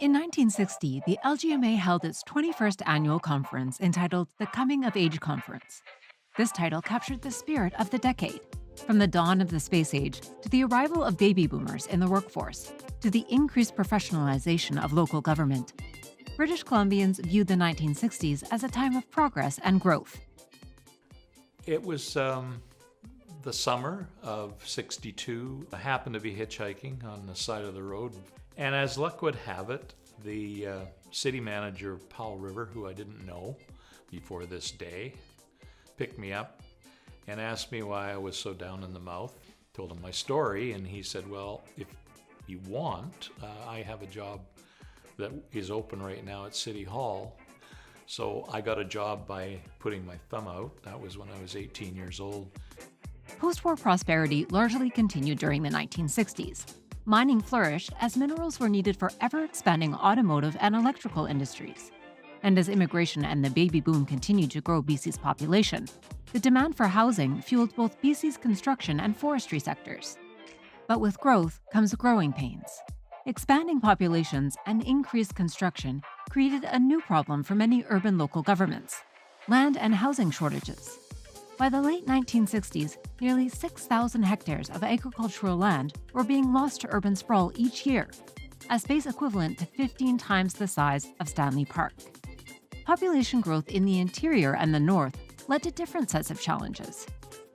In 1960, the LGMA held its 21st annual conference entitled the Coming of Age Conference. This title captured the spirit of the decade, from the dawn of the space age to the arrival of baby boomers in the workforce, to the increased professionalization of local government. British Columbians viewed the 1960s as a time of progress and growth. It was the summer of '62. I happened to be hitchhiking on the side of the road. And as luck would have it, the city manager of Powell River, who I didn't know before this day, picked me up and asked me why I was so down in the mouth. Told him my story, and he said, well, if you want, I have a job that is open right now at City Hall. So I got a job by putting my thumb out. That was when I was 18 years old. Post-war prosperity largely continued during the 1960s. Mining flourished as minerals were needed for ever-expanding automotive and electrical industries. And as immigration and the baby boom continued to grow BC's population, the demand for housing fueled both BC's construction and forestry sectors. But with growth comes growing pains. Expanding populations and increased construction created a new problem for many urban local governments: land and housing shortages. By the late 1960s, nearly 6,000 hectares of agricultural land were being lost to urban sprawl each year, a space equivalent to 15 times the size of Stanley Park. Population growth in the interior and the north led to different sets of challenges.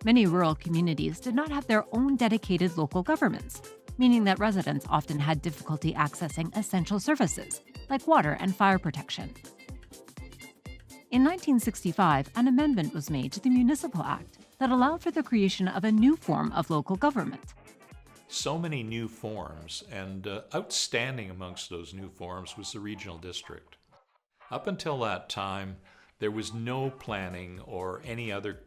Many rural communities did not have their own dedicated local governments, meaning that residents often had difficulty accessing essential services like water and fire protection. In 1965, an amendment was made to the Municipal Act that allowed for the creation of a new form of local government. So many new forms, and outstanding amongst those new forms was the regional district. Up until that time, there was no planning or any other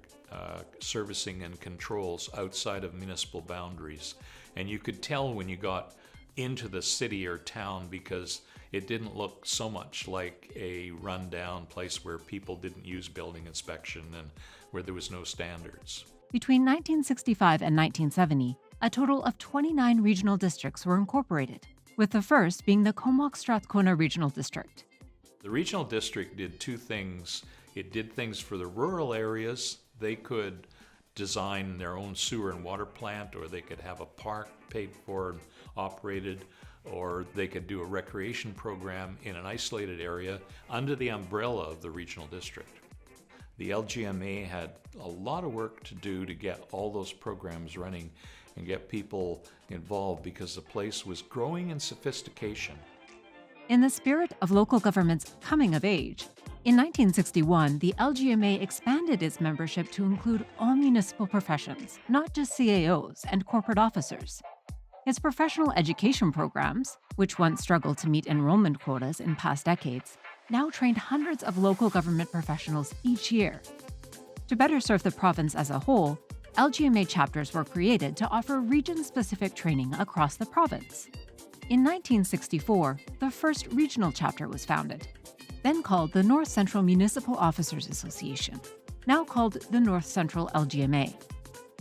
servicing and controls outside of municipal boundaries. And you could tell when you got into the city or town because it didn't look so much like a rundown place where people didn't use building inspection and where there was no standards. Between 1965 and 1970, a total of 29 regional districts were incorporated, with the first being the Comox-Strathcona Regional District. The regional district did two things. It did things for the rural areas. They could design their own sewer and water plant, or they could have a park paid for and operated, or they could do a recreation program in an isolated area under the umbrella of the regional district. The LGMA had a lot of work to do to get all those programs running and get people involved because the place was growing in sophistication. In the spirit of local government's coming of age, in 1961, the LGMA expanded its membership to include all municipal professions, not just CAOs and corporate officers. Its professional education programs, which once struggled to meet enrollment quotas in past decades, now trained hundreds of local government professionals each year. To better serve the province as a whole, LGMA chapters were created to offer region-specific training across the province. In 1964, the first regional chapter was founded, then called the North Central Municipal Officers Association, now called the North Central LGMA.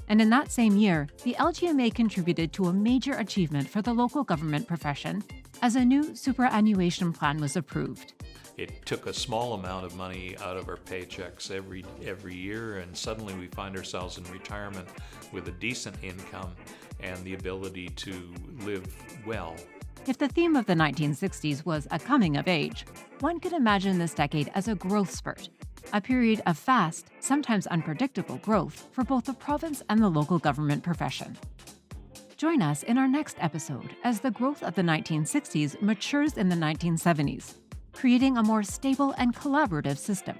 And in that same year, the LGMA contributed to a major achievement for the local government profession as a new superannuation plan was approved. It took a small amount of money out of our paychecks every year, and suddenly we find ourselves in retirement with a decent income and the ability to live well. If the theme of the 1960s was a coming of age, one could imagine this decade as a growth spurt, a period of fast, sometimes unpredictable growth for both the province and the local government profession. Join us in our next episode as the growth of the 1960s matures in the 1970s, creating a more stable and collaborative system.